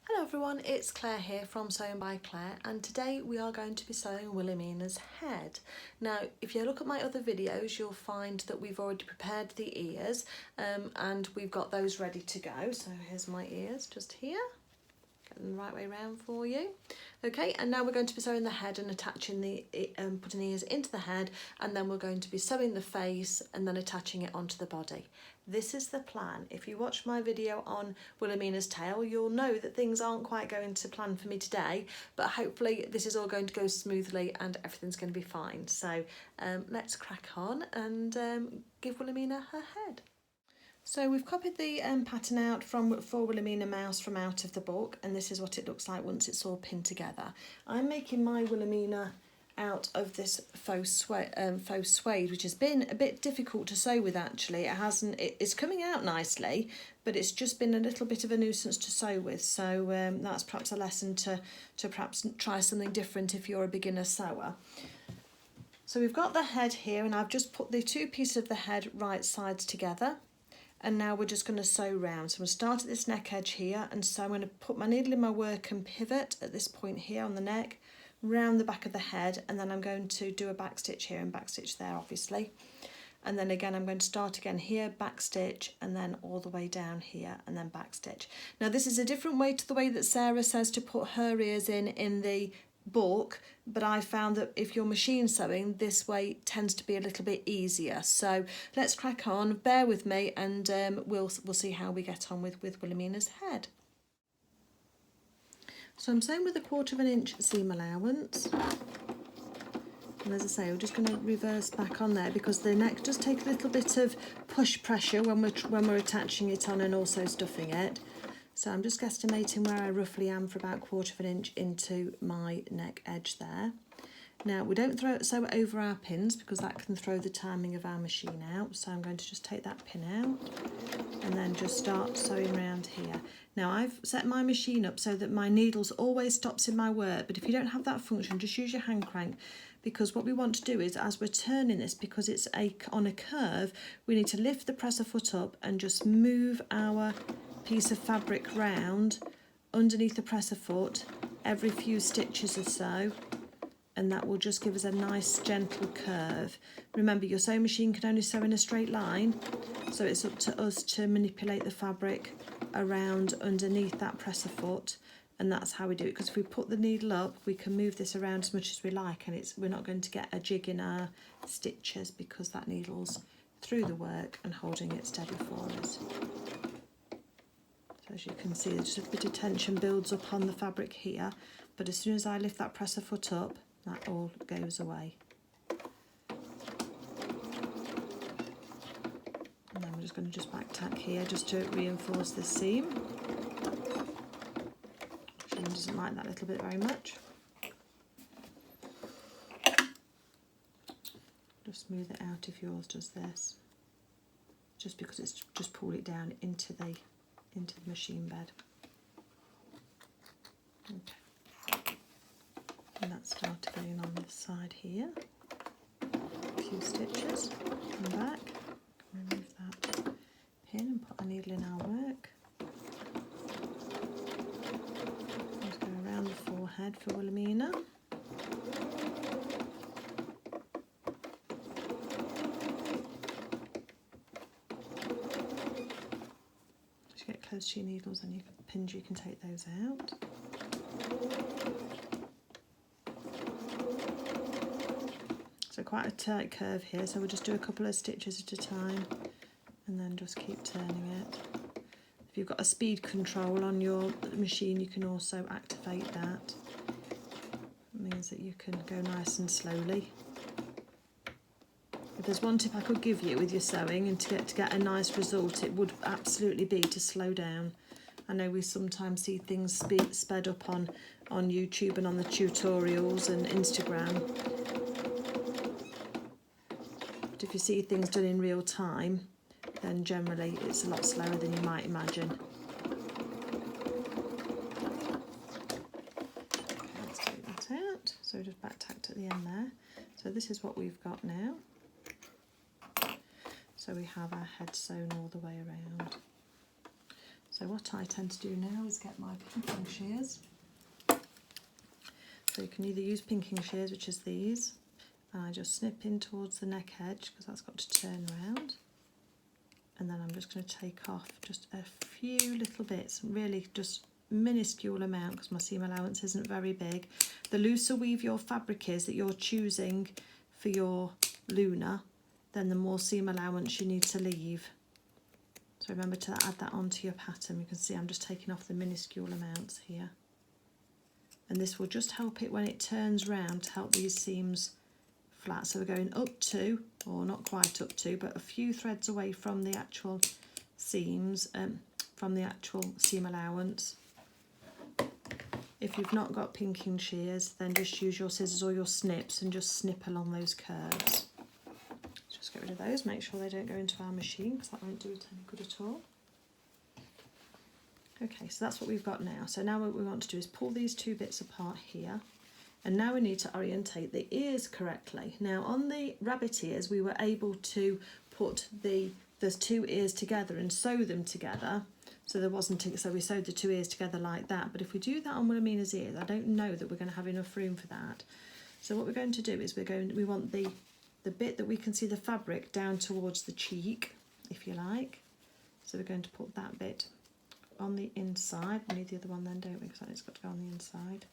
Hello everyone, it's Claire here from Sewing by Claire, and today we are going to be sewing Wilhelmina's head. Now if you look at my other videos you'll find that we've already prepared the ears and we've got those ready to go. So here's my ears just here, getting the right way around for you. Okay, and now we're going to be sewing the head and attaching putting the ears into the head, and then we're going to be sewing the face and then attaching it onto the body. This is the plan. If you watch my video on Wilhelmina's tail, you'll know that things aren't quite going to plan for me today, but hopefully this is all going to go smoothly and everything's going to be fine. So let's crack on and give Wilhelmina her head. So we've copied the pattern out for Wilhelmina Mouse from out of the book, and this is what it looks like once it's all pinned together. I'm making my Wilhelmina out of this faux suede, which has been a bit difficult to sew with actually. It's coming out nicely, but it's just been a little bit of a nuisance to sew with. So that's perhaps a lesson to perhaps try something different if you're a beginner sewer. So we've got the head here, and I've just put the two pieces of the head right sides together. And now we're just going to sew round. So I'm going to start at this neck edge here, and so I'm going to put my needle in my work and pivot at this point here on the neck, round the back of the head, and then I'm going to do a back stitch here and back stitch there obviously. And then again I'm going to start again here, back stitch, and then all the way down here and then back stitch. Now this is a different way to the way that Sarah says to put her ears in the book, but I found that if you're machine sewing, this way tends to be a little bit easier. So let's crack on, bear with me, and we'll see how we get on with Wilhelmina's head. So I'm sewing with 1/4 inch seam allowance, and as I say, we're just going to reverse back on there because the neck does take a little bit of push pressure when we're attaching it on and also stuffing it. So I'm just guesstimating where I roughly am for about 1/4 inch into my neck edge there. Now we don't sew it over our pins because that can throw the timing of our machine out. So I'm going to just take that pin out and then just start sewing around here. Now I've set my machine up so that my needles always stops in my work, but if you don't have that function, just use your hand crank, because what we want to do is, as we're turning this, because it's on a curve, we need to lift the presser foot up and just move our piece of fabric round underneath the presser foot every few stitches or so, and that will just give us a nice gentle curve. Remember, your sewing machine can only sew in a straight line, so it's up to us to manipulate the fabric around underneath that presser foot, and that's how we do it. Because if we put the needle up, we can move this around as much as we like, and we're not going to get a jig in our stitches because that needle's through the work and holding it steady for us. So as you can see, there's just a bit of tension builds up on the fabric here, but as soon as I lift that presser foot up, that all goes away. And then we're just going to back tack here just to reinforce the seam. She doesn't like that little bit very much. Just smooth it out if yours does this, just because it's just pulled it down into the machine bed. Okay, and that started going on this side here. A few stitches, come back, remove that pin and put a needle in our work. Just go around the forehead for Wilhelmina. Get close to your needles and your pins, you can take those out. So quite a tight curve here, so we'll just do a couple of stitches at a time and then just keep turning it. If you've got a speed control on your machine, you can also activate that. It means that you can go nice and slowly. If there's one tip I could give you with your sewing and to get a nice result, it would absolutely be to slow down. I know we sometimes see things sped up on YouTube and on the tutorials and Instagram, but if you see things done in real time, then generally it's a lot slower than you might imagine. Okay, let's take that out. So just back tacked at the end there. So this is what we've got now. So we have our head sewn all the way around. So what I tend to do now is get my pinking shears. So you can either use pinking shears, which is these, and I just snip in towards the neck edge because that's got to turn around. And then I'm just going to take off just a few little bits, really just minuscule amount because my seam allowance isn't very big. The looser weave your fabric is that you're choosing for your Luna, then the more seam allowance you need to leave. So remember to add that onto your pattern. You can see I'm just taking off the minuscule amounts here. And this will just help it when it turns round to help these seams flat. So we're going up to, or not quite up to, but a few threads away from the actual seams, from the actual seam allowance. If you've not got pinking shears, then just use your scissors or your snips and just snip along those curves. Just get rid of those, make sure they don't go into our machine because that won't do it any good at all. Okay, so that's what we've got now. So now what we want to do is pull these two bits apart here. And now we need to orientate the ears correctly. Now on the rabbit ears, we were able to put the two ears together and sew them together. So there wasn't, so we sewed the two ears together like that. But if we do that on Wilhelmina's ears, I don't know that we're going to have enough room for that. So what we're going to do is we want the bit that we can see the fabric down towards the cheek, if you like. So we're going to put that bit on the inside. We need the other one then, don't we? Because it's got to go on the inside.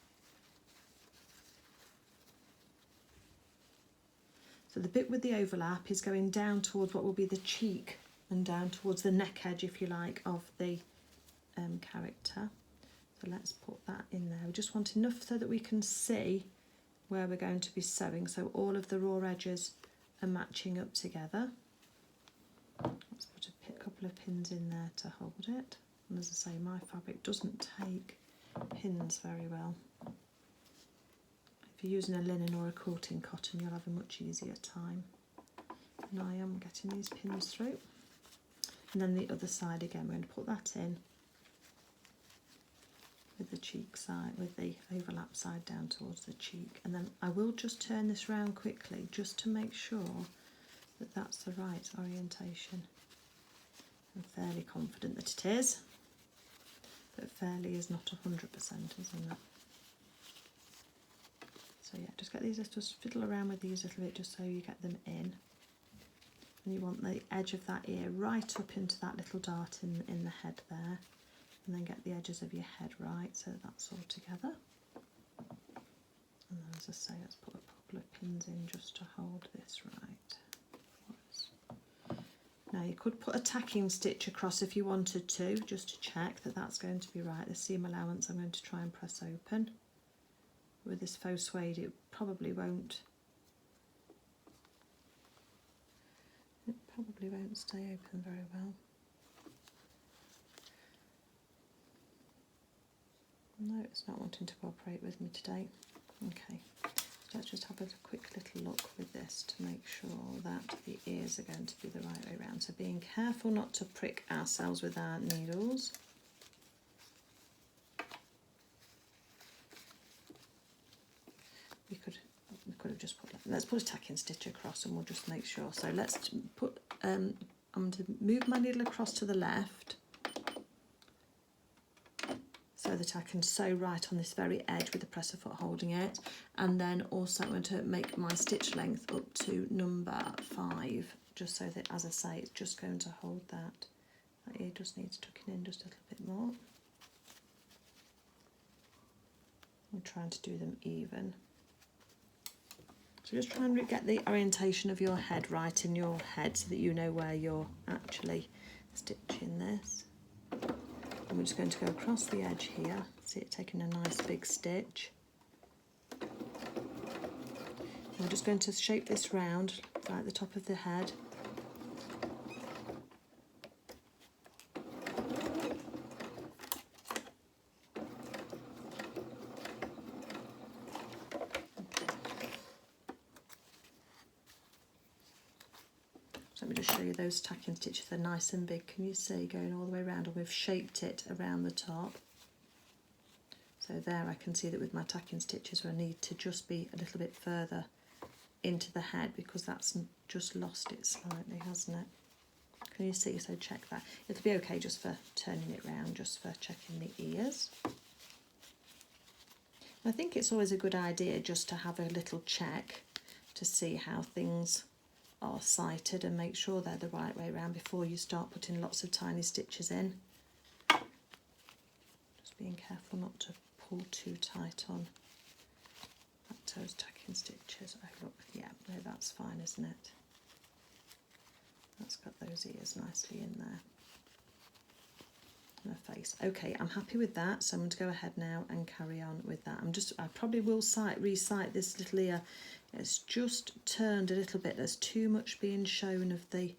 So the bit with the overlap is going down towards what will be the cheek and down towards the neck edge, if you like, of the character. So let's put that in there. We just want enough so that we can see where we're going to be sewing. So all of the raw edges are matching up together. Let's put a couple of pins in there to hold it. And as I say, my fabric doesn't take pins very well. If you're using a linen or a quilting cotton, you'll have a much easier time. And I am getting these pins through. And then the other side again, we're going to put that in with the cheek side, with the overlap side down towards the cheek. And then I will just turn this round quickly just to make sure that that's the right orientation. I'm fairly confident that it is, but fairly is not 100%, isn't it? So yeah, just get these, just fiddle around with these a little bit just so you get them in. And you want the edge of that ear right up into that little dart in the head there. And then get the edges of your head right so that's all together. And then, as I say, let's put a couple of pins in just to hold this right. Now you could put a tacking stitch across if you wanted to, just to check that that's going to be right. The seam allowance I'm going to try and press open. With this faux suede it probably won't. It probably won't stay open very well. No, it's not wanting to cooperate with me today. Okay, so let's just have a quick little look with this to make sure that the ears are going to be the right way around. So being careful not to prick ourselves with our needles. We could have just put, let's put a tacking stitch across and we'll just make sure. So let's put, I'm going to move my needle across to the left so that I can sew right on this very edge with the presser foot holding it, and then also I'm going to make my stitch length up to number 5, just so that, as I say, it's just going to hold that. That ear just needs tucking in just a little bit more. I'm trying to do them even. So just try and get the orientation of your head right in your head so that you know where you're actually stitching this. And we're just going to go across the edge here, see it taking a nice big stitch. And we're just going to shape this round right at the top of the head. So let me just show you those tacking stitches, they're nice and big, can you see, going all the way around, and we've shaped it around the top. So there I can see that with my tacking stitches I need to just be a little bit further into the head because that's just lost it slightly, hasn't it? Can you see? So check that. It'll be okay just for turning it round, just for checking the ears. I think it's always a good idea just to have a little check to see how things are sighted and make sure they're the right way around before you start putting lots of tiny stitches in. Just being careful not to pull too tight on those tacking stitches. Oh look, yeah, no, that's fine, isn't it? That's got those ears nicely in there. And her face. Okay, I'm happy with that, so I'm going to go ahead now and carry on with that. I probably will resight this little ear. It's just turned a little bit. There's too much being shown of the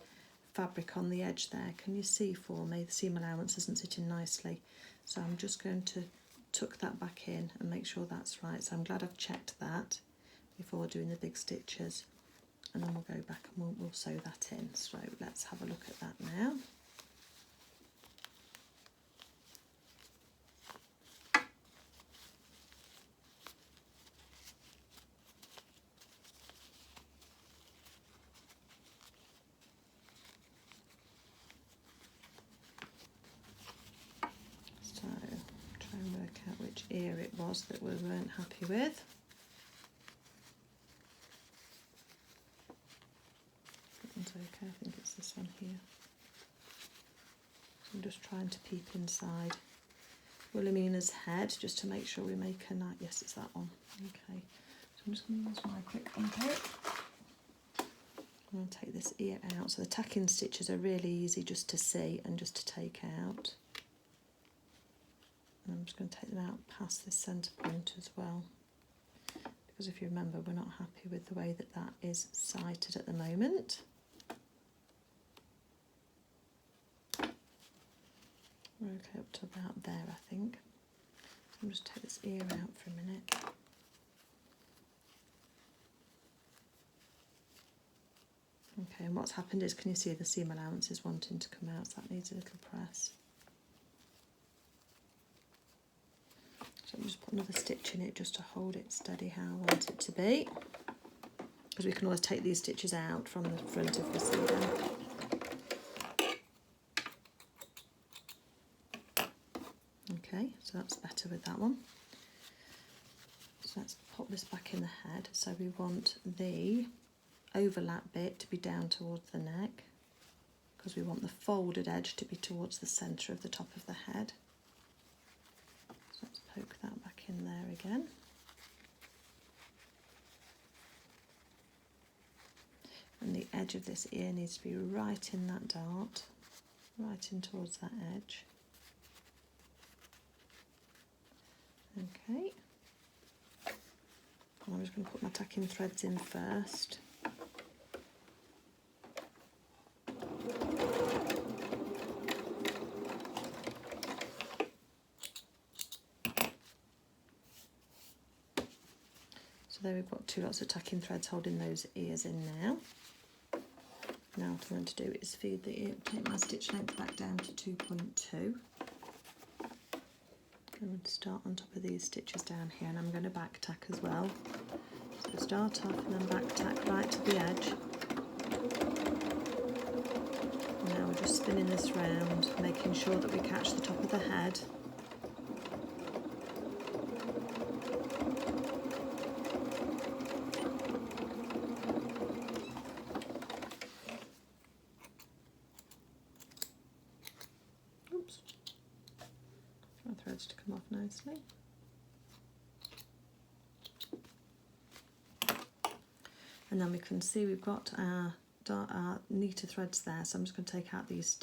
fabric on the edge there. Can you see for me? The seam allowance isn't sitting nicely. So I'm just going to tuck that back in and make sure that's right. So I'm glad I've checked that before doing the big stitches. And then we'll go back and we'll sew that in. So let's have a look at that now. Which ear it was that we weren't happy with. That one's okay, I think it's this one here. So I'm just trying to peep inside Wilhelmina's head just to make sure we make a nice, yes, it's that one. Okay, so I'm just going to use my quick unpick. I'm going to take this ear out. So the tacking stitches are really easy just to see and just to take out. And I'm just going to take them out past this centre point as well, because if you remember, we're not happy with the way that that is sighted at the moment. We're okay up to about there, I think. So I'm just take this ear out for a minute. Okay, and what's happened is, can you see the seam allowance is wanting to come out, so that needs a little press. So I'm just put another stitch in it just to hold it steady how I want it to be, because we can always take these stitches out from the front if we see them. Okay, so that's better with that one. So let's pop this back in the head. So we want the overlap bit to be down towards the neck, because we want the folded edge to be towards the centre of the top of the head. So let's poke that back in there again. And the edge of this ear needs to be right in that dart, right in towards that edge. Okay. And I'm just going to put my tacking threads in first. So there we've got two lots of tacking threads holding those ears in now. Now what I'm going to do is feed the ear, take my stitch length back down to 2.2. I'm going to start on top of these stitches down here, and I'm going to back tack as well. So start off and then back tack right to the edge. And now we're just spinning this round, making sure that we catch the top of the head. Oops. My threads to come off nicely. And then we can see we've got our neater threads there, so I'm just going to take out these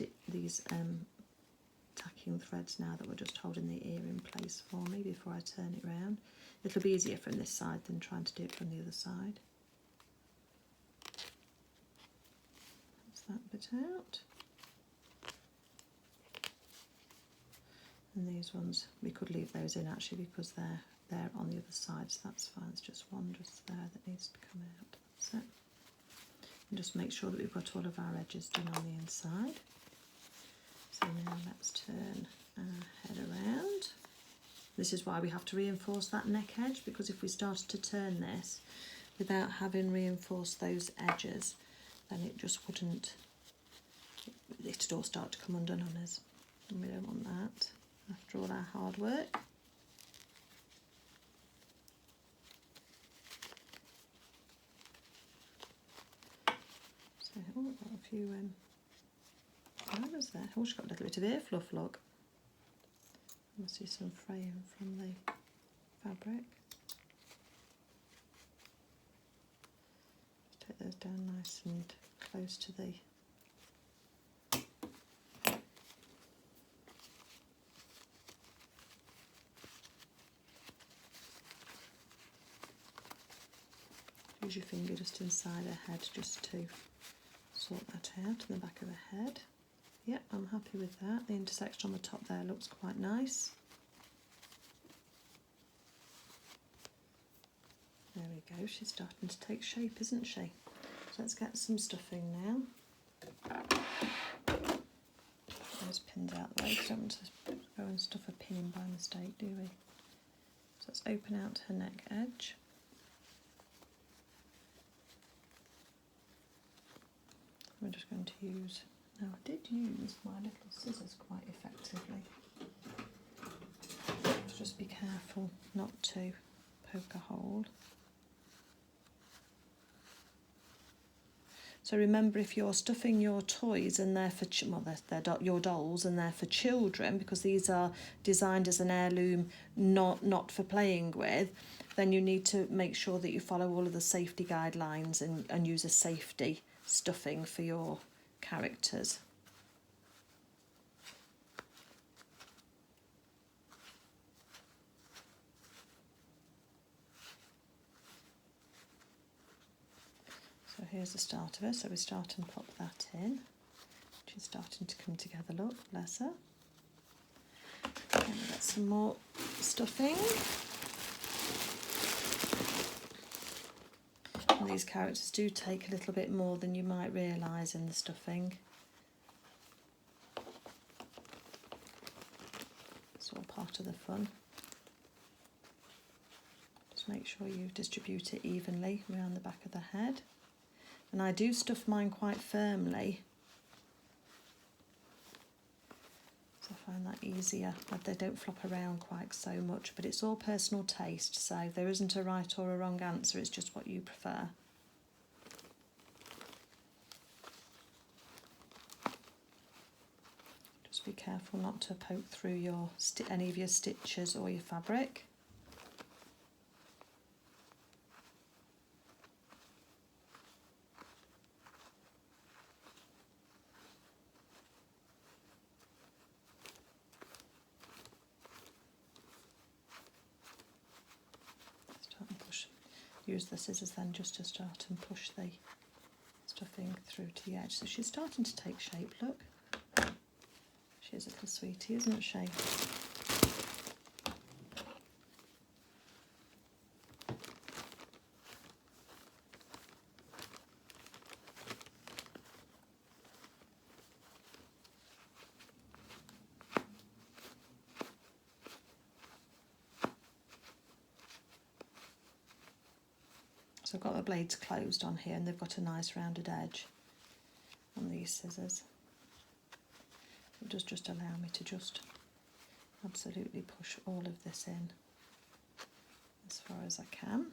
tacking threads now that we're just holding the ear in place for me before I turn it round. It'll be easier from this side than trying to do it from the other side. That's that bit out. And these ones, we could leave those in actually because they're on the other side, so that's fine. It's just one just there that needs to come out. That's it. And just make sure that we've got all of our edges done on the inside. So now let's turn our head around. This is why we have to reinforce that neck edge, because if we started to turn this without having reinforced those edges, then it just wouldn't, it'd all start to come undone on us, and we don't want that after all our hard work. So, oh, I've got a few flowers there. Oh, she's got a little bit of ear fluff, look. I see some fraying from the fabric. Just take those down nice and close to the use your finger just inside her head just to sort that out in the back of her head. Yeah, I'm happy with that. The intersection on the top there looks quite nice. There we go, she's starting to take shape, isn't she? So let's get some stuffing now. Those pins out the way, because I don't want to go and stuff a pin in by mistake, do we? So let's open out her neck edge. We're just going to use, now I did use my little scissors quite effectively. So just be careful not to poke a hole. So remember, if you're stuffing your toys and they're for, well, they're your dolls and they're for children, because these are designed as an heirloom, not for playing with, then you need to make sure that you follow all of the safety guidelines and use a safety stuffing for your characters. So here's the start of her, so we start and pop that in. She's starting to come together, look, bless her. And we'll get some more stuffing. And these characters do take a little bit more than you might realise in the stuffing. It's all part of the fun. Just make sure you distribute it evenly around the back of the head. And I do stuff mine quite firmly, so I find that easier. They don't flop around quite so much, but it's all personal taste, so there isn't a right or a wrong answer, it's just what you prefer. Just be careful not to poke through your any of your stitches or your fabric. Use the scissors then just to start and push the stuffing through to the edge. So she's starting to take shape, look. She's a little sweetie, isn't she? So I've got the blades closed on here and they've got a nice rounded edge on these scissors. It does just allow me to just absolutely push all of this in as far as I can.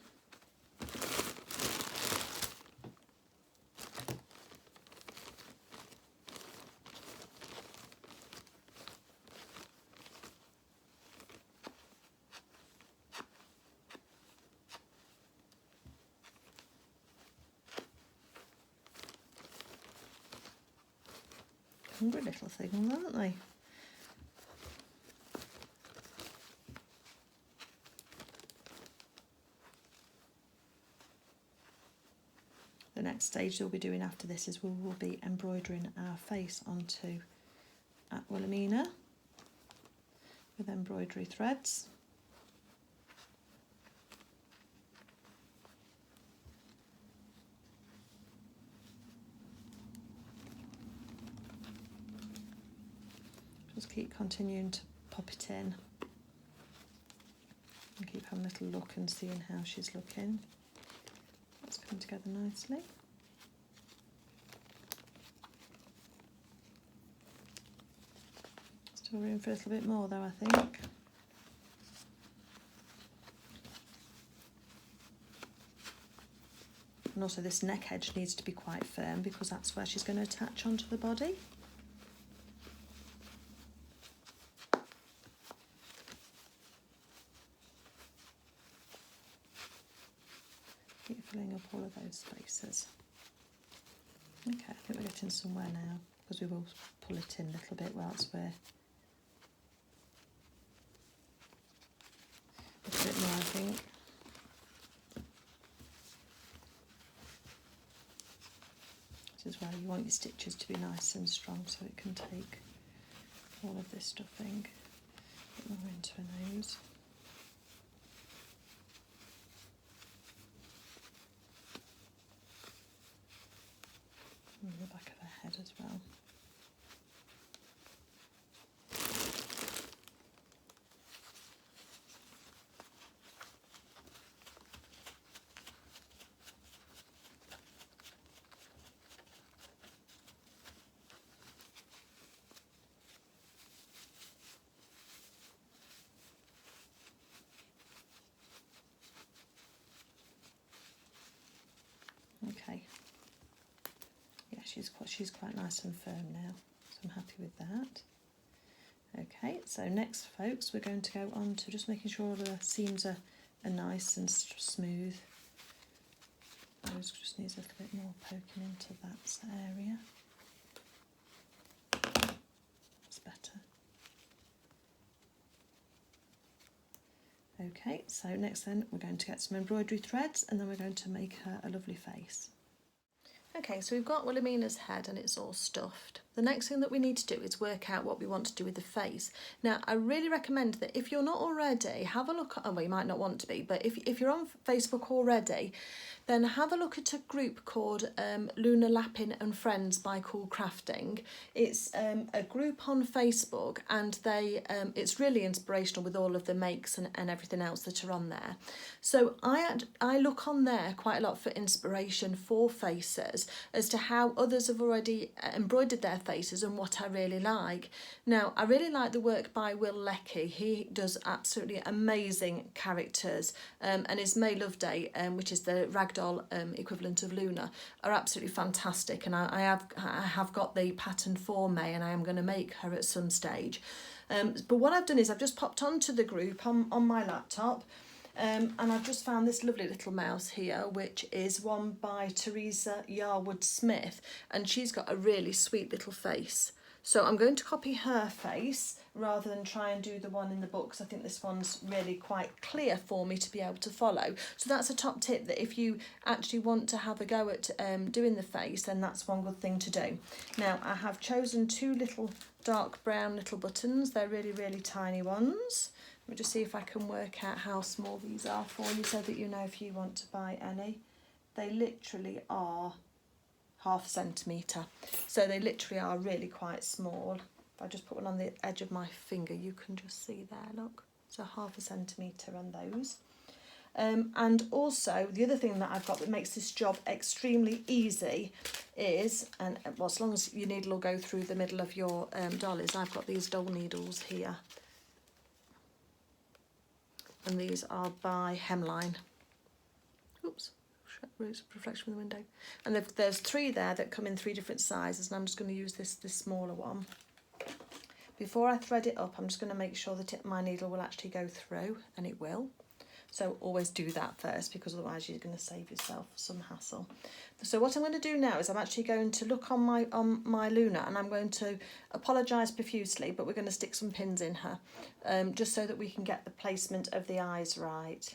Hungry little things, aren't they? The next stage we'll be doing after this is we will be embroidering our face onto Wilhelmina with embroidery threads. Just keep continuing to pop it in and keep having a little look and seeing how she's looking. That's come together nicely. Still room for a little bit more though, I think. And also this neck edge needs to be quite firm because that's where she's going to attach onto the body. Keep filling up all of those spaces. Okay, I think we're getting somewhere now because we will pull it in a little bit whilst we're... A bit more, I think. This is where you want your stitches to be nice and strong so it can take all of this stuffing a bit more into her nose. And the back of her head as well. Okay, yeah, she's quite nice and firm now, so I'm happy with that. Okay, so next, folks, we're going to go on to just making sure all the seams are nice and smooth. Those just needs a little bit more poking into that area. That's better. Okay, so next then we're going to get some embroidery threads and then we're going to make her a lovely face. Okay, so we've got Wilhelmina's head and it's all stuffed. The next thing that we need to do is work out what we want to do with the face. Now, I really recommend that if you're not already, have a look at, oh, well, you might not want to be, but if you're on Facebook already, then have a look at a group called Luna Lappin and Friends by Cool Crafting. It's a group on Facebook and they it's really inspirational with all of the makes and everything else that are on there. So I look on there quite a lot for inspiration for faces as to how others have already embroidered their faces and what I really like. Now, I really like the work by Will Leckie. He does absolutely amazing characters and his May Love Day, which is the ragdoll equivalent of Luna, are absolutely fantastic, and I have got the pattern for May and I am going to make her at some stage. But what I've done is I've just popped onto the group on my laptop and I've just found this lovely little mouse here, which is one by Teresa Yarwood Smith, and she's got a really sweet little face. So I'm going to copy her face rather than try and do the one in the book, because I think this one's really quite clear for me to be able to follow. So that's a top tip, that if you actually want to have a go at doing the face, then that's one good thing to do. Now, I have chosen two little dark brown little buttons. They're really, really tiny ones. Let me just see if I can work out how small these are for you so that you know if you want to buy any. They literally are ½ centimetre, so they literally are really quite small. If I just put one on the edge of my finger, you can just see there, look, so ½ centimetre on those. And also the other thing that I've got that makes this job extremely easy is, and well, as long as your needle will go through the middle of your dollies, I've got these doll needles here, and these are by Hemline. Oops. Reflection from the window, and there's three there that come in 3 different sizes, and I'm just going to use this smaller one. Before I thread it up, I'm just going to make sure that my needle will actually go through, and it will. So always do that first, because otherwise you're going to save yourself some hassle. So what I'm going to do now is I'm actually going to look on my Luna, and I'm going to apologise profusely, but we're going to stick some pins in her, just so that we can get the placement of the eyes right.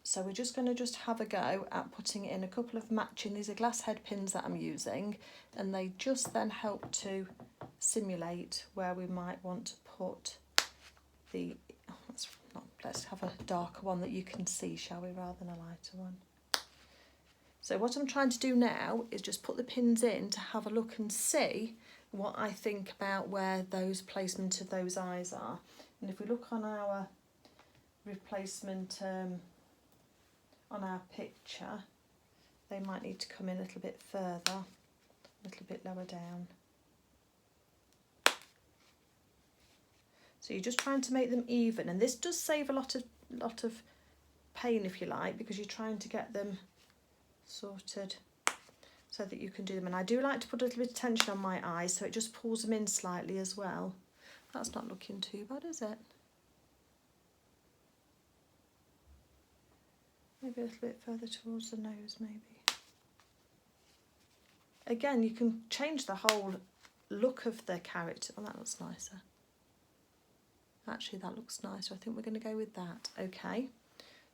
So we're just going to have a go at putting in a couple of matching, these are glass head pins that I'm using, and they just then help to simulate where we might want to put the, let's have a darker one that you can see, shall we, rather than a lighter one. So what I'm trying to do now is just put the pins in to have a look and see what I think about where those placement of those eyes are. And if we look on our replacement on our picture, they might need to come in a little bit further, a little bit lower down. So you're just trying to make them even, and this does save a lot of pain, if you like, because you're trying to get them sorted so that you can do them. And I do like to put a little bit of tension on my eyes, so it just pulls them in slightly as well. That's not looking too bad, is it? Maybe a little bit further towards the nose, maybe. Again, you can change the whole look of the character. Oh, that looks nicer. Actually, that looks nicer. I think we're going to go with that. Okay.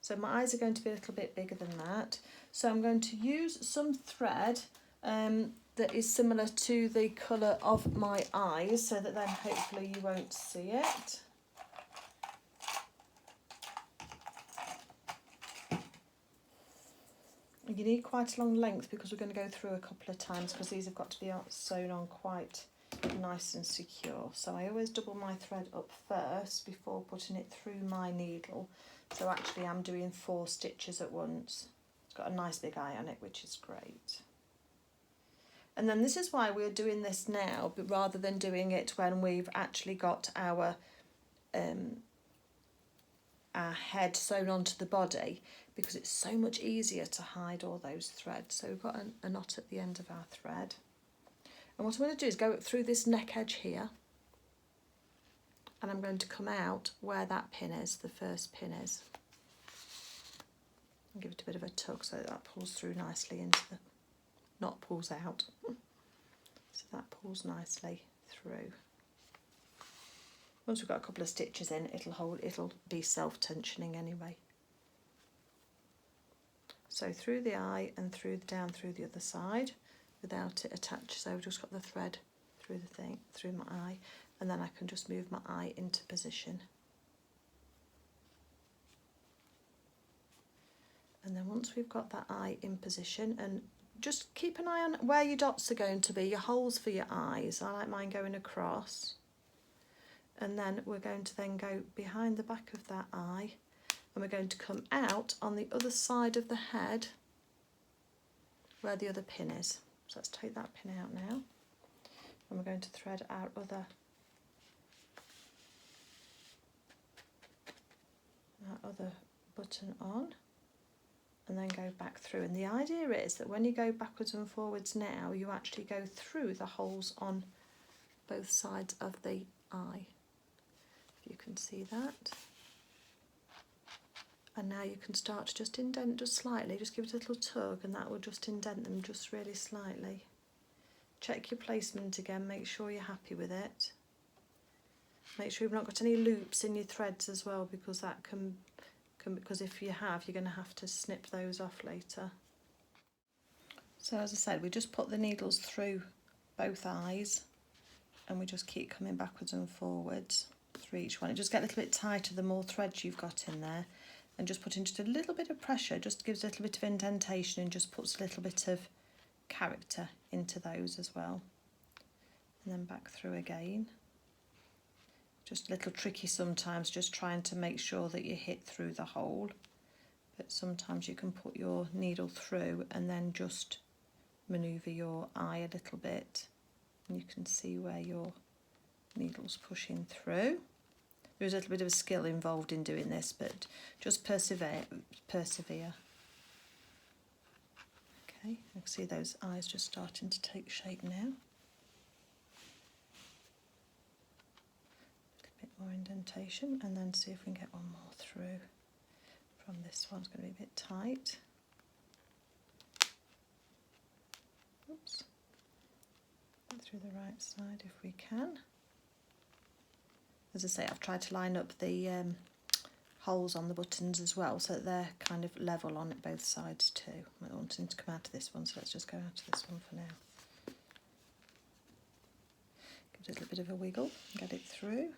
So my eyes are going to be a little bit bigger than that. So I'm going to use some thread that is similar to the colour of my eyes, so that then hopefully you won't see it. You need quite a long length because we're going to go through a couple of times, because these have got to be sewn on quite nice and secure. So I always double my thread up first before putting it through my needle. So actually I'm doing 4 stitches at once. It's got a nice big eye on it, which is great. And then this is why we're doing this now, but rather than doing it when we've actually got our head sewn onto the body, because it's so much easier to hide all those threads. So we've got a knot at the end of our thread. And what I'm going to do is go through this neck edge here, and I'm going to come out where that pin is, the first pin is. And give it a bit of a tug so that pulls through nicely into the, not pulls out. So that pulls nicely through. Once we've got a couple of stitches in, it'll be self-tensioning anyway. So through the eye and down through the other side without it attached. So I've just got the thread through the thing, through my eye, and then I can just move my eye into position. And then once we've got that eye in position, and just keep an eye on where your dots are going to be, your holes for your eyes. I like mine going across. And then we're going to then go behind the back of that eye, and we're going to come out on the other side of the head where the other pin is. So let's take that pin out now, and we're going to thread our other button on, and then go back through. And the idea is that when you go backwards and forwards now, you actually go through the holes on both sides of the eye. If you can see that. And now you can start to just indent just slightly, just give it a little tug, and that will just indent them just really slightly. Check your placement again, make sure you're happy with it. Make sure you've not got any loops in your threads as well, because that can because if you have, you're going to have to snip those off later. So as I said, we just put the needles through both eyes, and we just keep coming backwards and forwards through each one. It just gets a little bit tighter the more threads you've got in there. And just putting just a little bit of pressure just gives a little bit of indentation and just puts a little bit of character into those as well. And then back through again. Just a little tricky sometimes, just trying to make sure that you hit through the hole. But sometimes you can put your needle through and then just manoeuvre your eye a little bit. And you can see where your needle's pushing through. There's a little bit of a skill involved in doing this, but just persevere. Okay, I can see those eyes just starting to take shape now. A bit more indentation, and then see if we can get one more through from this one. It's going to be a bit tight. Oops. Through the right side if we can. As I say, I've tried to line up the holes on the buttons as well, so that they're kind of level on both sides too. I don't want them to come out of this one, so let's just go out of this one for now. Give it a little bit of a wiggle, get it through.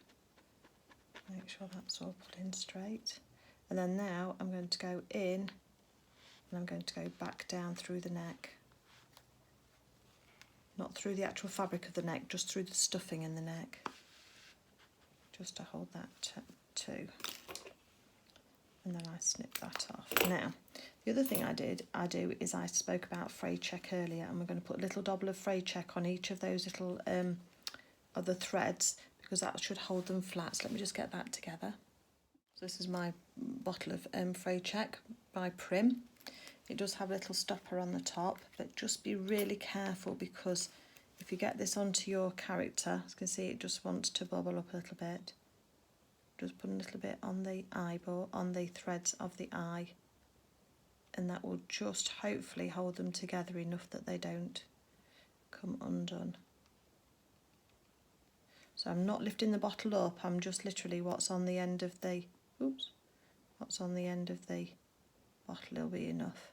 Make sure that's all put in straight. And then now I'm going to go in, and I'm going to go back down through the neck. Not through the actual fabric of the neck, just through the stuffing in the neck. Just to hold that too, and then I snip that off. Now, the other thing I do is I spoke about fray check earlier, and we're going to put a little double of fray check on each of those little other threads, because that should hold them flat. So let me just get that together. So this is my bottle of Fray Check by Prim. It does have a little stopper on the top, but just be really careful, because if you get this onto your character, as you can see, it just wants to bubble up a little bit. Just put a little bit on the eyeball, on the threads of the eye, and that will just hopefully hold them together enough that they don't come undone. So I'm not lifting the bottle up, I'm just literally what's on the end of the, what's on the end of the bottle will be enough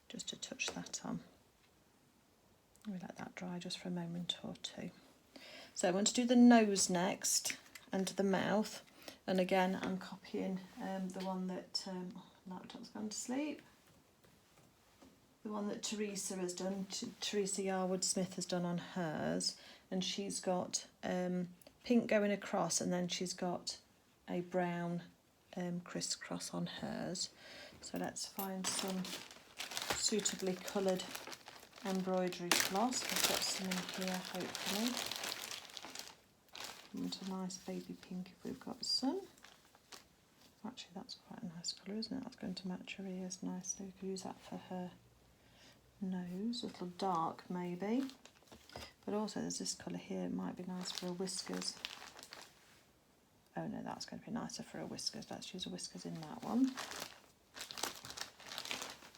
just to touch that on. We let that dry just for a moment or two. So I want to do the nose next and the mouth, and again I'm copying the one that laptop's gone to sleep. The one that Teresa has done, Teresa Yarwood Smith has done on hers, and she's got pink going across, and then she's got a brown crisscross on hers. So let's find some suitably coloured embroidery floss. I've got some in here, hopefully. And a nice baby pink if we've got some. Actually, that's quite a nice colour, isn't it? That's going to match her ears nicely. We could use that for her nose, a little dark maybe. But also there's this colour here, it might be nice for her whiskers. Oh no, that's going to be nicer for her whiskers. Let's use a whiskers in that one.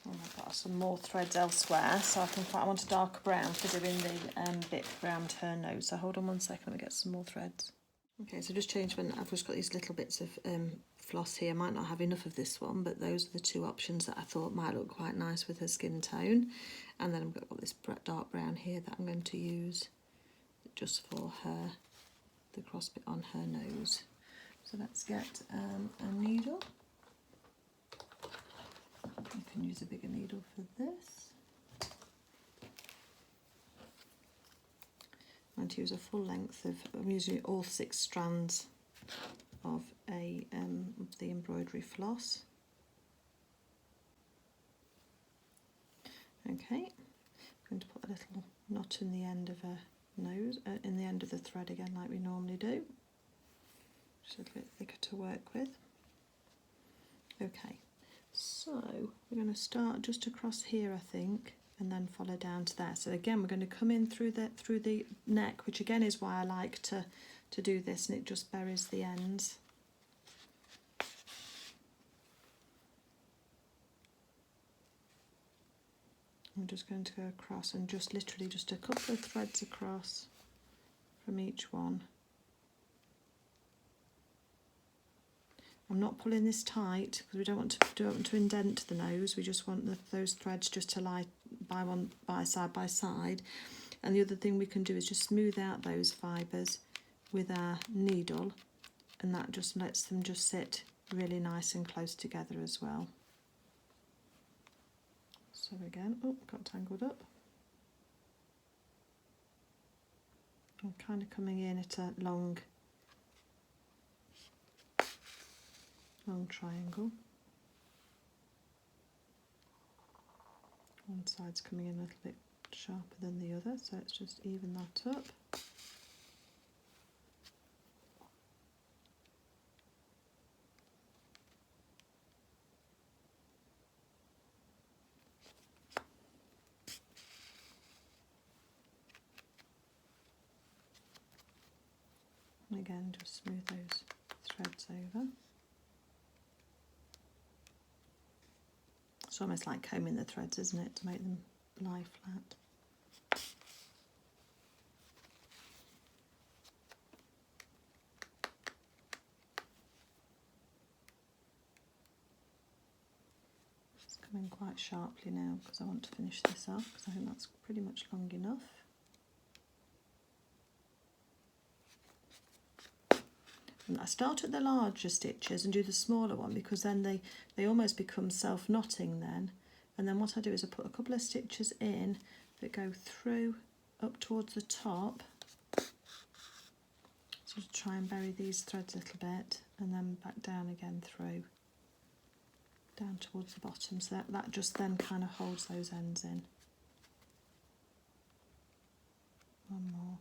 And I've got some more threads elsewhere, so I want a darker brown for doing the bit around her nose. So hold on one second, let me get some more threads. Okay, so just changed when I've just got these little bits of floss here. I might not have enough of this one, but those are the two options that I thought might look quite nice with her skin tone. And then I've got this dark brown here that I'm going to use just for her, the cross bit on her nose. So let's get a needle. You can use a bigger needle for this. I'm going to use a full length of, I'm using all 6 strands of the embroidery floss. Okay, I'm going to put a little knot in the end of her nose, in the end of the thread again, like we normally do. Just a little bit thicker to work with. Okay, so we're going to start just across here, I think, and then follow down to there. So again, we're going to come in through the neck, which again is why I like to do this, and it just buries the ends. I'm just going to go across and just literally just a couple of threads across from each one. I'm not pulling this tight because we don't want to indent the nose. We just want those threads just to lie side by side. And the other thing we can do is just smooth out those fibres with our needle, and that just lets them just sit really nice and close together as well. So again, oh, got tangled up. I'm kind of coming in at a long triangle. One side's coming in a little bit sharper than the other, so let's just even that up. And again, just smooth those threads over. It's almost like combing the threads, isn't it, to make them lie flat. It's coming quite sharply now because I want to finish this off, because I think that's pretty much long enough. And I start at the larger stitches and do the smaller one, because then they almost become self-knotting then. And then what I do is I put a couple of stitches in that go through up towards the top, so to try and bury these threads a little bit, and then back down again through, down towards the bottom, so that just then kind of holds those ends in. One more.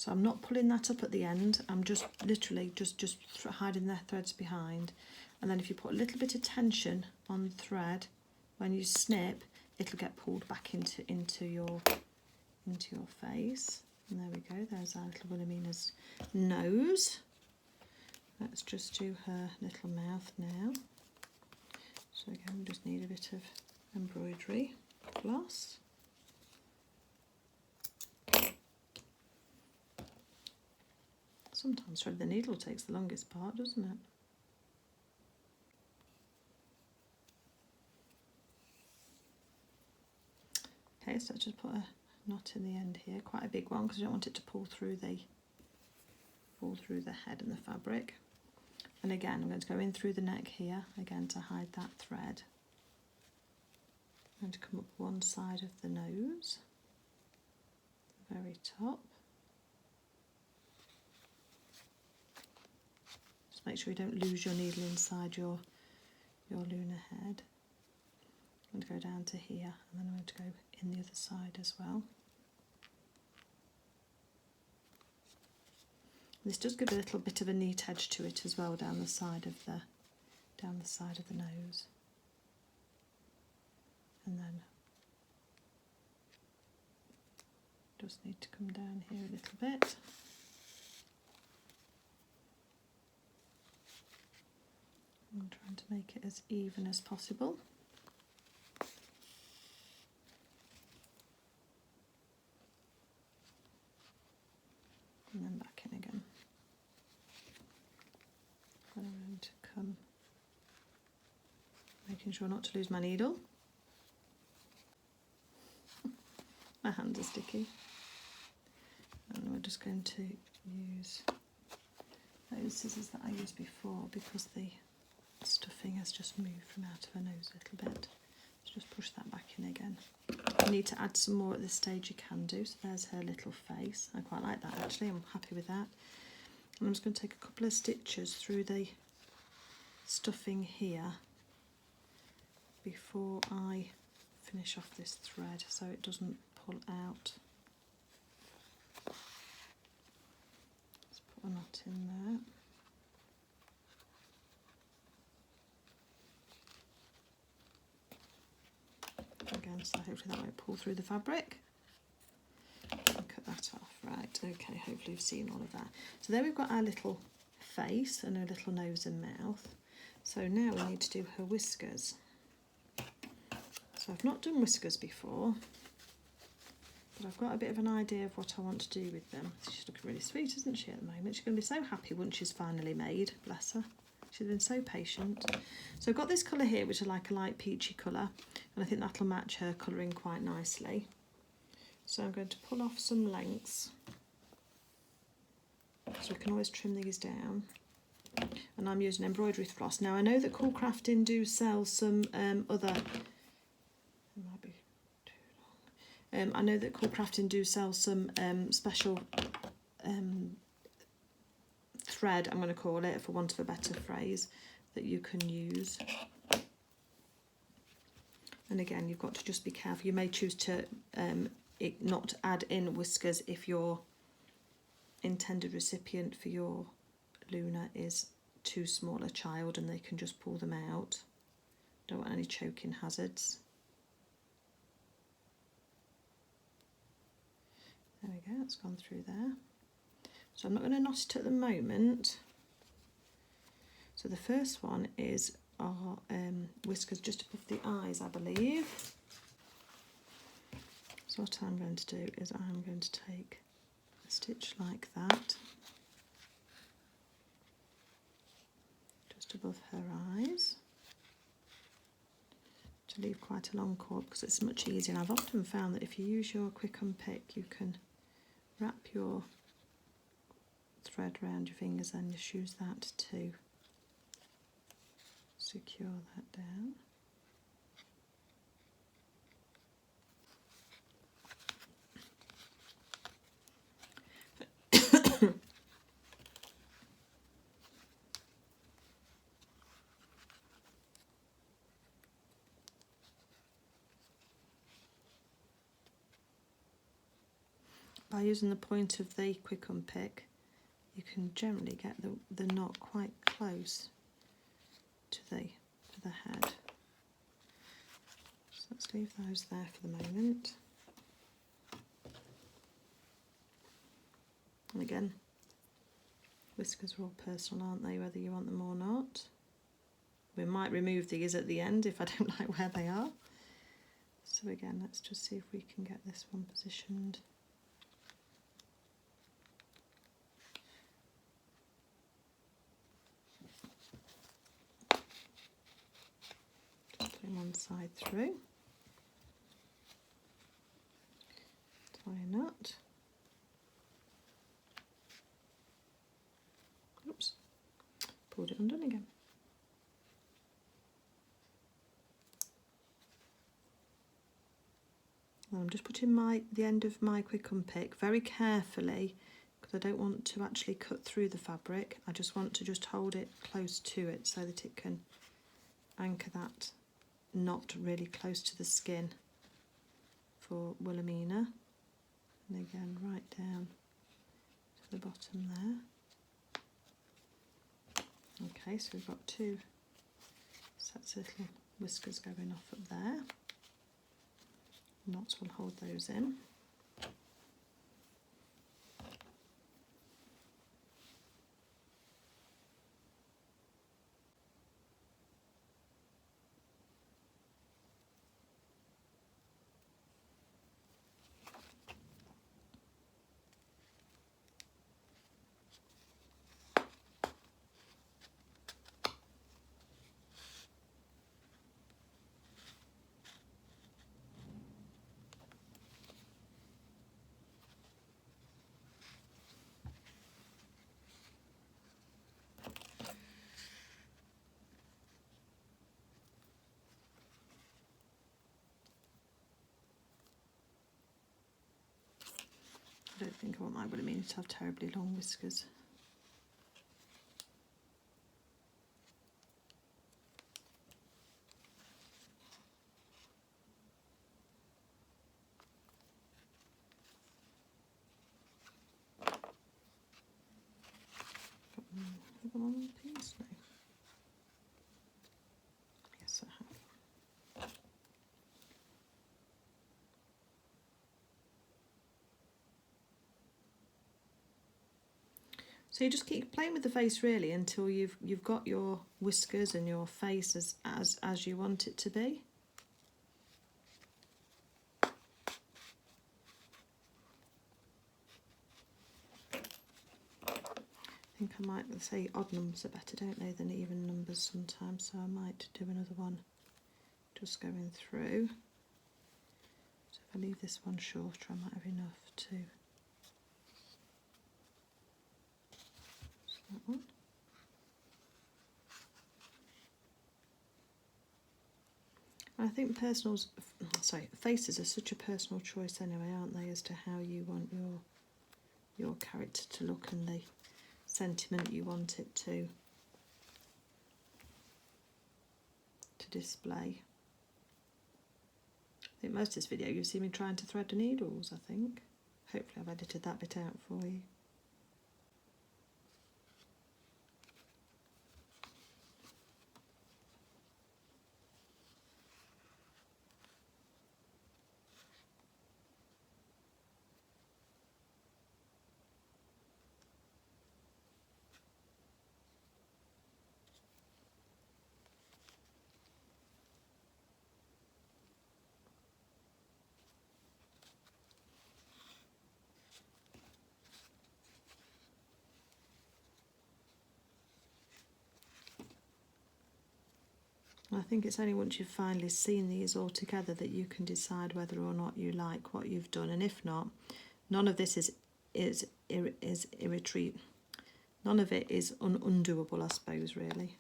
So I'm not pulling that up at the end, I'm just literally just hiding the threads behind. And then if you put a little bit of tension on the thread, when you snip, it'll get pulled back into your face. And there we go, there's our little Wilhelmina's nose. Let's just do her little mouth now. So again, we just need a bit of embroidery gloss. Sometimes threading the needle takes the longest part, doesn't it? Okay, so let's just put a knot in the end here, quite a big one because I don't want it to pull through the head and the fabric. And again, I'm going to go in through the neck here, again to hide that thread. I'm going to come up one side of the nose, the very top. Just make sure you don't lose your needle inside your lunar head. I'm going to go down to here, and then I'm going to go in the other side as well. This does give a little bit of a neat edge to it as well down the side of the nose. And then just need to come down here a little bit. I'm trying to make it as even as possible. And then back in again. And I'm going to come, making sure not to lose my needle. My hands are sticky. And we're just going to use those scissors that I used before because the stuffing has just moved from out of her nose a little bit. Let's just push that back in again. If you need to add some more at this stage, you can do. So there's her little face. I quite like that actually, I'm happy with that. And I'm just going to take a couple of stitches through the stuffing here before I finish off this thread so it doesn't pull out. Let's put a knot in there. Again, so hopefully that won't pull through the fabric. I'll cut that off. Right, okay, hopefully you've seen all of that. So there we've got our little face and her little nose and mouth. So now we need to do her whiskers. So I've not done whiskers before, but I've got a bit of an idea of what I want to do with them. She's looking really sweet, isn't she, at the moment? She's going to be so happy once she's finally made, bless her. She's been so patient. So I've got this colour here, which is like a light peachy colour, and I think that'll match her colouring quite nicely. So I'm going to pull off some lengths, so we can always trim these down. And I'm using embroidery floss. Now I know that Cool Crafting do sell some other, it might be too long. I know that Cool Crafting do sell some special thread, I'm going to call it, for want of a better phrase, that you can use. And again, you've got to just be careful. You may choose to not add in whiskers if your intended recipient for your Luna is too small a child and they can just pull them out. Don't want any choking hazards. There we go, it's gone through there. So I'm not going to knot it at the moment. So the first one is our whiskers just above the eyes, I believe. So what I'm going to do is I'm going to take a stitch like that, just above her eyes, to leave quite a long cord because it's much easier. And I've often found that if you use your quick unpick, you can wrap your thread around your fingers and just use that to secure that down. by using the point of the quick unpick, you can generally get the knot quite close to the head. So let's leave those there for the moment. And again, whiskers are all personal, aren't they, whether you want them or not. We might remove these at the end if I don't like where they are. So again, let's just see if we can get this one positioned. Just putting one side through. Tie a knot. Oops, pulled it undone again. I'm just putting the end of my quick unpick very carefully, because I don't want to actually cut through the fabric. I just want to just hold it close to it so that it can anchor that knot really close to the skin for Wilhelmina. And again, right down to the bottom there. Okay, so we've got 2 sets of little whiskers going off up there. Knots will hold those in. I don't think I want my Wilhelmina to have terribly long whiskers. Have I got one piece now? Yes, I have. So you just keep playing with the face really until you've got your whiskers and your face as you want it to be. I think I might say odd numbers are better, don't they, than even numbers sometimes, so I might do another one just going through. So if I leave this one shorter, I might have enough to that one. I think faces are such a personal choice anyway, aren't they, as to how you want your character to look and the sentiment you want it to display. I think most of this video you've seen me trying to thread the needles, I think. Hopefully I've edited that bit out for you. I think it's only once you've finally seen these all together that you can decide whether or not you like what you've done, and if not, none of this is irretrievable. None of it is undoable, I suppose, really.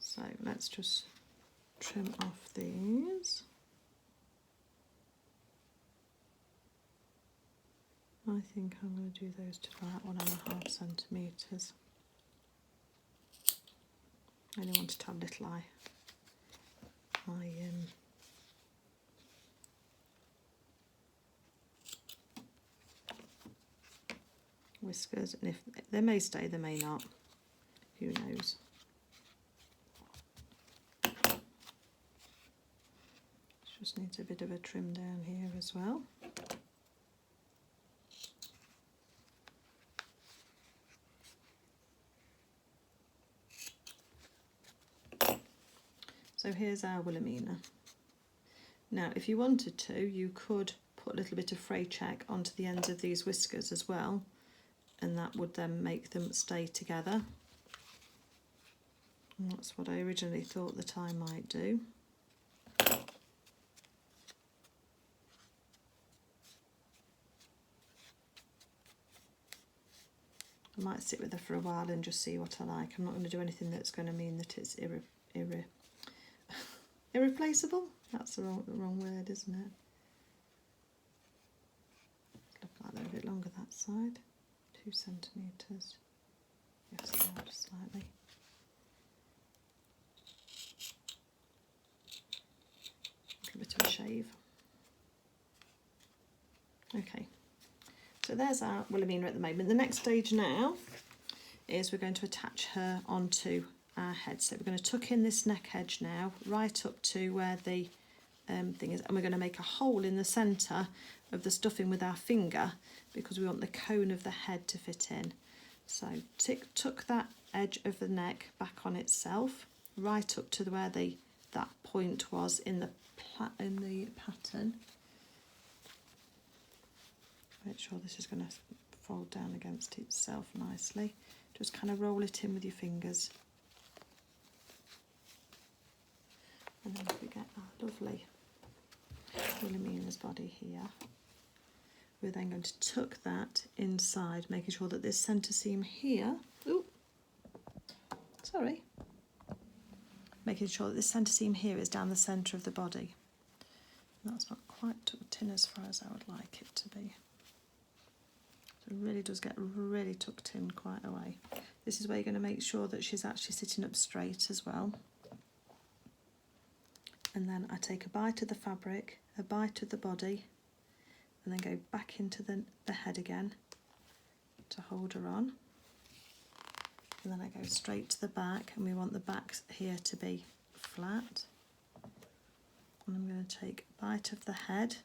So let's just trim off these. I think I'm going to do those to about 1.5 centimetres. I only wanted to have little whiskers, and if they may stay, they may not, who knows. Just needs a bit of a trim down here as well. So here's our Wilhelmina. Now if you wanted to, you could put a little bit of fray check onto the ends of these whiskers as well, and that would then make them stay together. And that's what I originally thought that I might do. I might sit with her for a while and just see what I like. I'm not going to do anything that's going to mean that it's irreplaceable. That's the wrong word, isn't it? Look like they're a bit longer that side. 2 centimetres. Yes, they are just slightly. A little bit of a shave. Okay. So there's our Wilhelmina at the moment. The next stage now is we're going to attach her onto our head. So we're going to tuck in this neck edge now, right up to where the thing is, and we're going to make a hole in the centre of the stuffing with our finger because we want the cone of the head to fit in. So tuck that edge of the neck back on itself, right up to where that point was in the pattern. Make sure this is going to fold down against itself nicely. Just kind of roll it in with your fingers. And then if we get our lovely Wilhelmina's body here, we're then going to tuck that inside, making sure that this centre seam here, making sure that this centre seam here is down the centre of the body. And that's not quite tucked in as far as I would like it to be. So it really does get really tucked in quite a way. This is where you're going to make sure that she's actually sitting up straight as well. And then I take a bite of the fabric, a bite of the body, and then go back into the head again to hold her on. And then I go straight to the back, and we want the back here to be flat. And I'm going to take a bite of the head,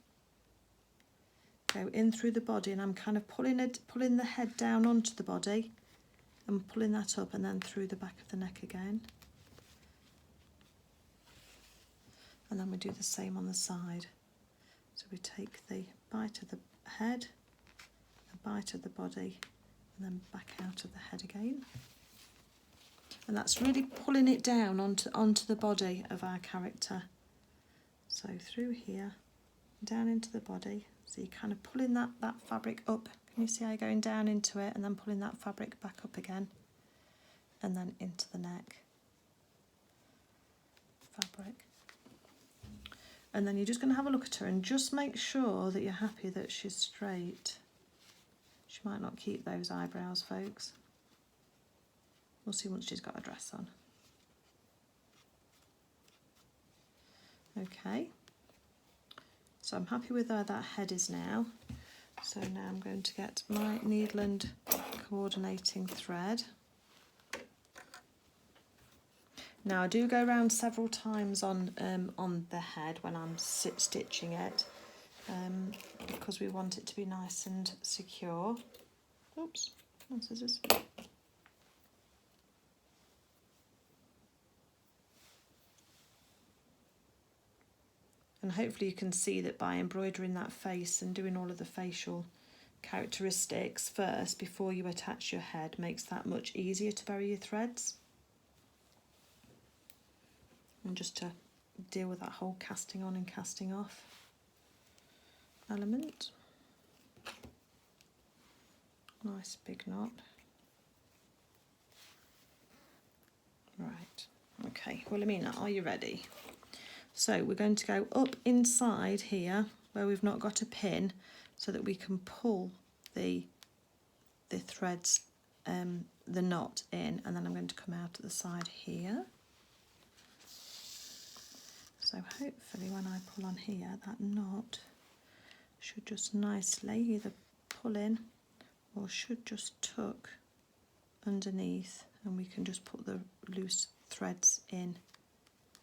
go in through the body, and I'm kind of pulling the head down onto the body and pulling that up, and then through the back of the neck again. And then we do the same on the side. So we take the bite of the head, a bite of the body, and then back out of the head again. And that's really pulling it down onto the body of our character. So through here, down into the body. So you're kind of pulling that fabric up. Can you see how you're going down into it and then pulling that fabric back up again? And then into the neck. Fabric. And then you're just going to have a look at her and just make sure that you're happy that she's straight. She might not keep those eyebrows, folks. We'll see once she's got a dress on. Okay. So I'm happy with where that head is now. So now I'm going to get my needle and coordinating thread. Now I do go around several times on the head when I'm stitching it, because we want it to be nice and secure. Oops, no scissors. And hopefully you can see that by embroidering that face and doing all of the facial characteristics first before you attach your head makes that much easier to bury your threads. And just to deal with that whole casting on and casting off element. Nice big knot. Right, okay, Wilhelmina, are you ready? So we're going to go up inside here where we've not got a pin so that we can pull the threads, the knot in, and then I'm going to come out at the side here. So hopefully when I pull on here, that knot should just nicely either pull in or should just tuck underneath, and we can just put the loose threads in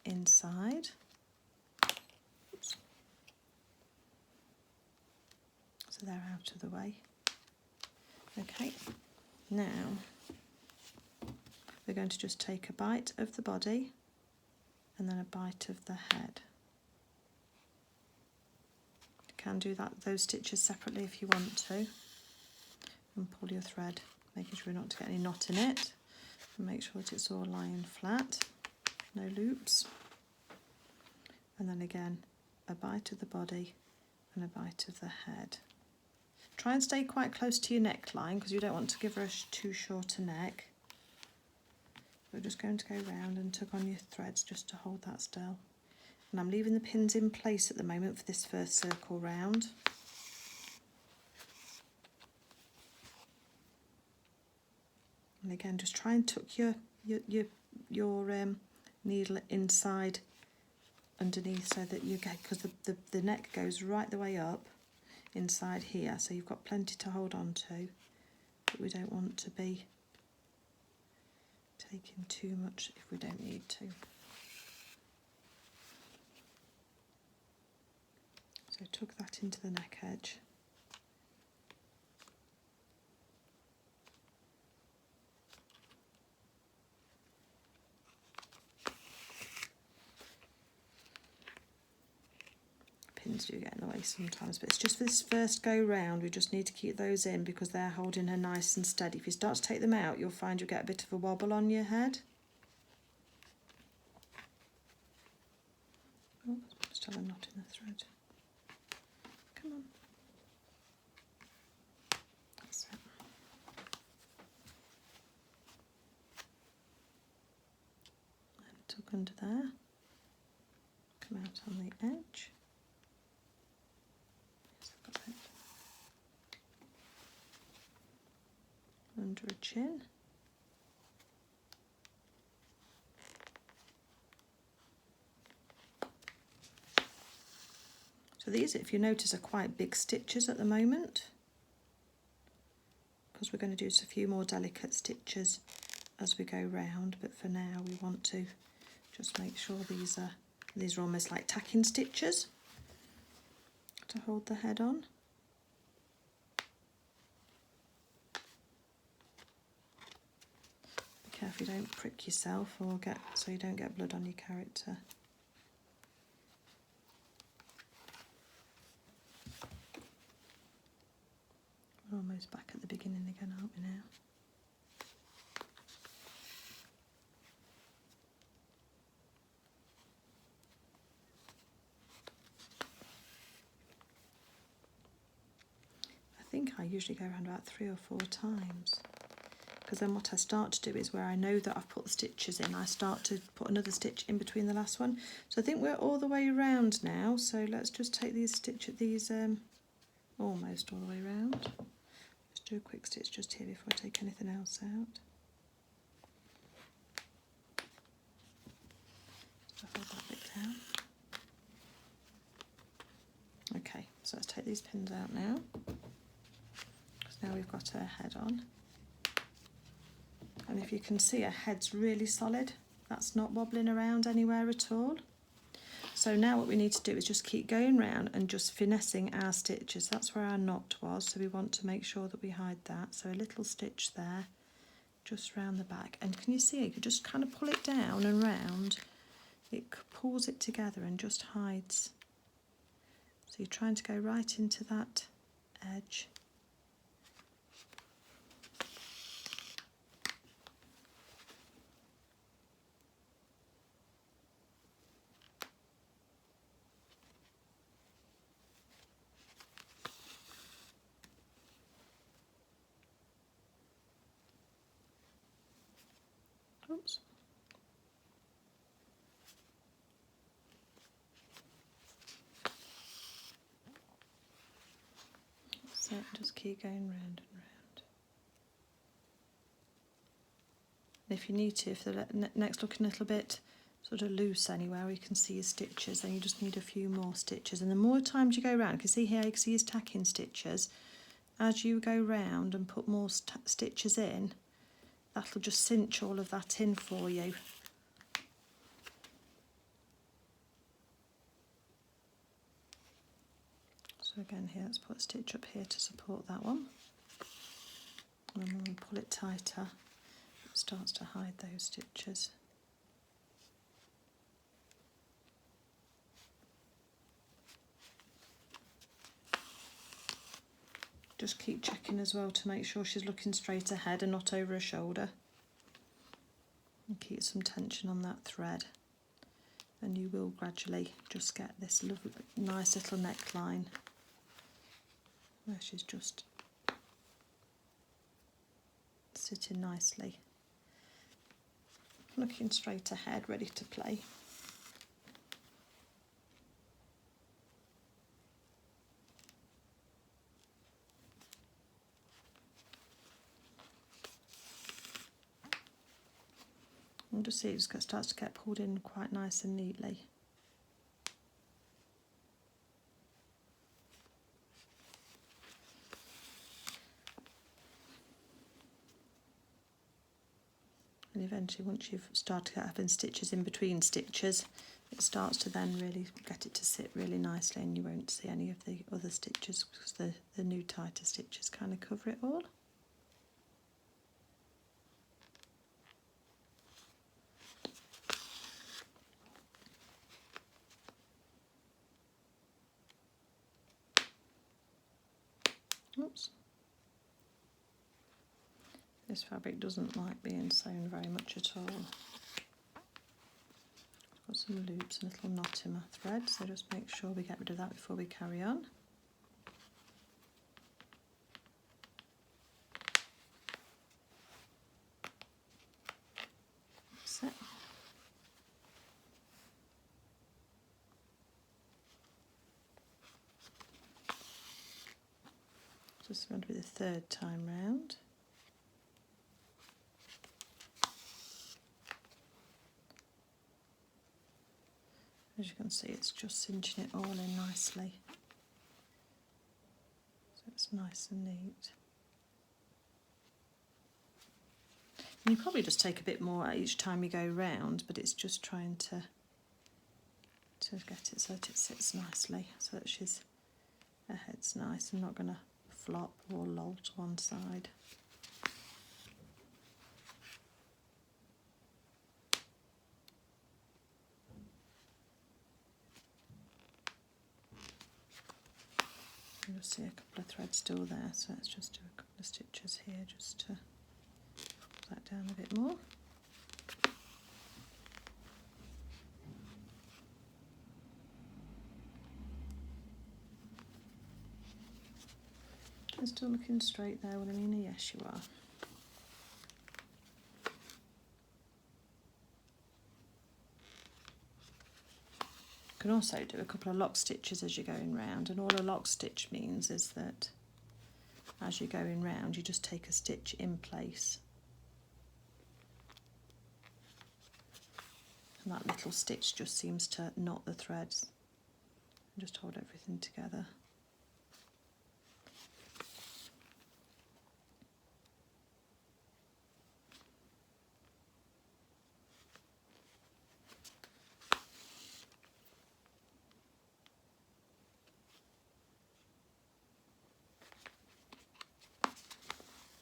inside. Oops. So they're out of the way. Okay, now we're going to just take a bite of the body and then a bite of the head. You can do those stitches separately if you want to, and pull your thread, making sure not to get any knot in it, and make sure that it's all lying flat, no loops. And then again, a bite of the body and a bite of the head. Try and stay quite close to your neckline because you don't want to give her too short a neck. We're just going to go round and tug on your threads just to hold that still. And I'm leaving the pins in place at the moment for this first circle round. And again, just try and tuck your needle inside underneath so that you get, because the neck goes right the way up inside here, so you've got plenty to hold on to, but we don't want to be taking too much if we don't need to. So tuck that into the neck edge. Pins do get in the way sometimes, but it's just for this first go round we just need to keep those in because they're holding her nice and steady. If you start to take them out, you'll find you'll get a bit of a wobble on your head. Oh, still a knot in the thread. Come on. That's it. And tuck under there. Come out on the edge. Under a chin. So these, if you notice, are quite big stitches at the moment because we're going to do a few more delicate stitches as we go round, but for now we want to just make sure these are almost like tacking stitches to hold the head on. Careful you don't prick yourself or so you don't get blood on your character. We're almost back at the beginning again, aren't we now? I think I usually go around about 3 or 4 times. Because then what I start to do is where I know that I've put the stitches in, I start to put another stitch in between the last one. So I think we're all the way around now, so let's just take these almost all the way around. Just do a quick stitch just here before I take anything else out. So hold that bit down. Okay, so let's take these pins out now. Because now we've got her head on. And if you can see, her head's really solid. That's not wobbling around anywhere at all. So now what we need to do is just keep going round and just finessing our stitches. That's where our knot was, so we want to make sure that we hide that. So a little stitch there, just round the back. And can you see, you could just kind of pull it down and round. It pulls it together and just hides. So you're trying to go right into that edge. Oops. So just keep going round and round. And if you need to, if the neck's looking a little bit sort of loose anywhere where you can see your stitches, then you just need a few more stitches. And the more times you go around, you can see here, you can see his tacking stitches. as you go round and put more stitches in, that'll just cinch all of that in for you. So again here, let's put a stitch up here to support that one. And then when we pull it tighter, it starts to hide those stitches. Just keep checking as well to make sure she's looking straight ahead and not over her shoulder. And keep some tension on that thread. And you will gradually just get this lovely, nice little neckline where she's just sitting nicely, looking straight ahead, ready to play. And just see it just starts to get pulled in quite nice and neatly. And eventually, once you've started having stitches in between stitches, it starts to then really get it to sit really nicely, and you won't see any of the other stitches because the new tighter stitches kind of cover it all. Oops. This fabric doesn't like being sewn very much at all. I've got some loops and a little knot in my thread, so just make sure we get rid of that before we carry on. That's it. This is going to be the third time round. As you can see, it's just cinching it all in nicely. So it's nice and neat. And you probably just take a bit more each time you go round, but it's just trying to get it so that it sits nicely, so that her head's nice and not going to flop or loll to one side. You'll see a couple of threads still there, so let's just do a couple of stitches here just to pull that down a bit more. You're still looking straight there, Wilhelmina? Yes, you are. You can also do a couple of lock stitches as you're going round, and all a lock stitch means is that as you're going round you just take a stitch in place, and that little stitch just seems to knot the threads and just hold everything together.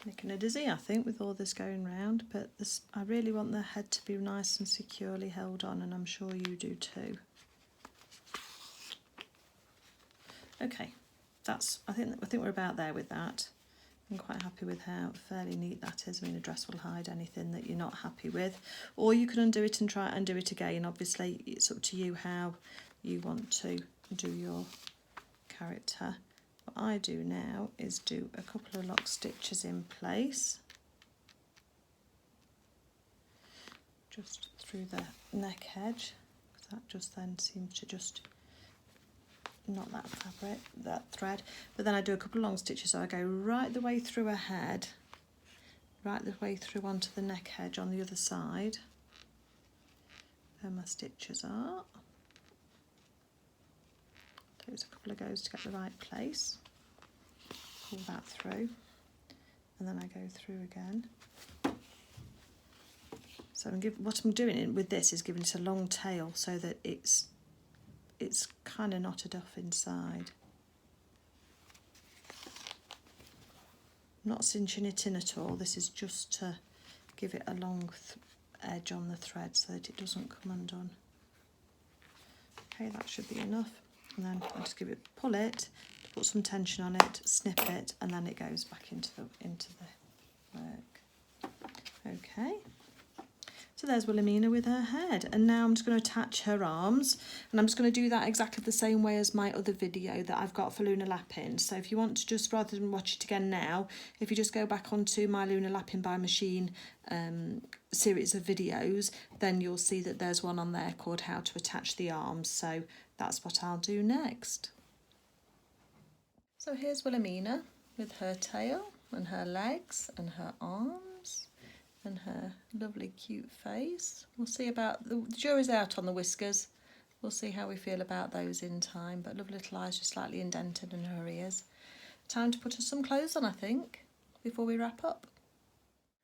Making a dizzy, I think, with all this going round, but I really want the head to be nice and securely held on, and I'm sure you do too. Okay, I think we're about there with that. I'm quite happy with how fairly neat that is. I mean, a dress will hide anything that you're not happy with, or you can undo it and try and do it again. Obviously, it's up to you how you want to do your character. What I do now is do a couple of lock stitches in place, just through the neck edge, because that just then seems to just knot that thread. But then I do a couple of long stitches, so I go right the way through her head, right the way through onto the neck edge on the other side. There my stitches are. Takes a couple of goes to get the right place. pull that through, and then I go through again. So what I'm doing with this is giving it a long tail so that it's kind of knotted off inside. I'm not cinching it in at all. This is just to give it a long edge on the thread so that it doesn't come undone. Okay, that should be enough. And then I'll just pull it, put some tension on it, snip it, and then it goes back into the work. Okay. So there's Wilhelmina with her head, and now I'm just going to attach her arms, and I'm just going to do that exactly the same way as my other video that I've got for Lunar Lapping. So if you want to just, rather than watch it again now, if you just go back onto my Lunar Lapping by Machine series of videos, then you'll see that there's one on there called How to Attach the Arms. So that's what I'll do next. So here's Wilhelmina with her tail and her legs and her arms and her lovely cute face. We'll see about, the jury's out on the whiskers. We'll see how we feel about those in time, but lovely little eyes just slightly indented in her ears. Time to put her some clothes on, I think, before we wrap up.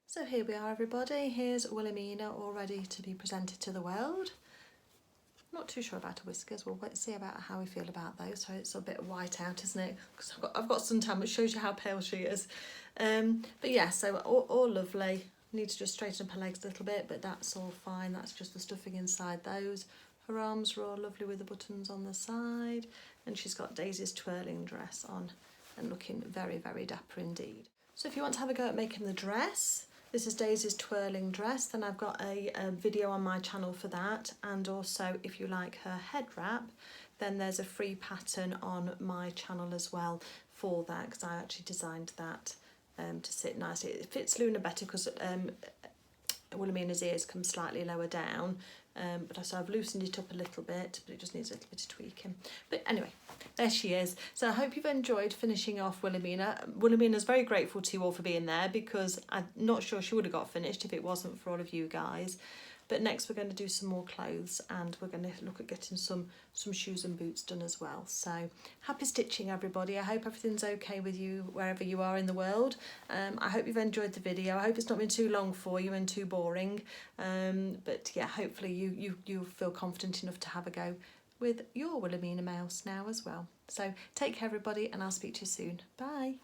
So here we are, everybody. Here's Wilhelmina all ready to be presented to the world. Not too sure about her whiskers. We'll wait to see about how we feel about those. So it's a bit white out, isn't it? Because I've got suntan, which shows you how pale she is. But yeah, so all lovely. Need to just straighten up her legs a little bit, but that's all fine. That's just the stuffing inside those. Her arms are all lovely with the buttons on the side, and she's got Daisy's twirling dress on and looking very, very dapper indeed. So if you want to have a go at making the dress, this is Daisy's twirling dress, then I've got a video on my channel for that, and also if you like her head wrap, then there's a free pattern on my channel as well for that, because I actually designed that to sit nicely. It fits Luna better because Wilhelmina's ears come slightly lower down, but so I've loosened it up a little bit, but it just needs a little bit of tweaking. But anyway, there she is. So I hope you've enjoyed finishing off Wilhelmina. Wilhelmina's very grateful to you all for being there, because I'm not sure she would have got finished if it wasn't for all of you guys. But next we're going to do some more clothes, and we're going to look at getting some shoes and boots done as well. So happy stitching, everybody. I hope everything's okay with you wherever you are in the world. I hope you've enjoyed the video. I hope it's not been too long for you and too boring. But yeah, hopefully you feel confident enough to have a go with your Wilhelmina mouse now as well. So take care, everybody, and I'll speak to you soon. Bye.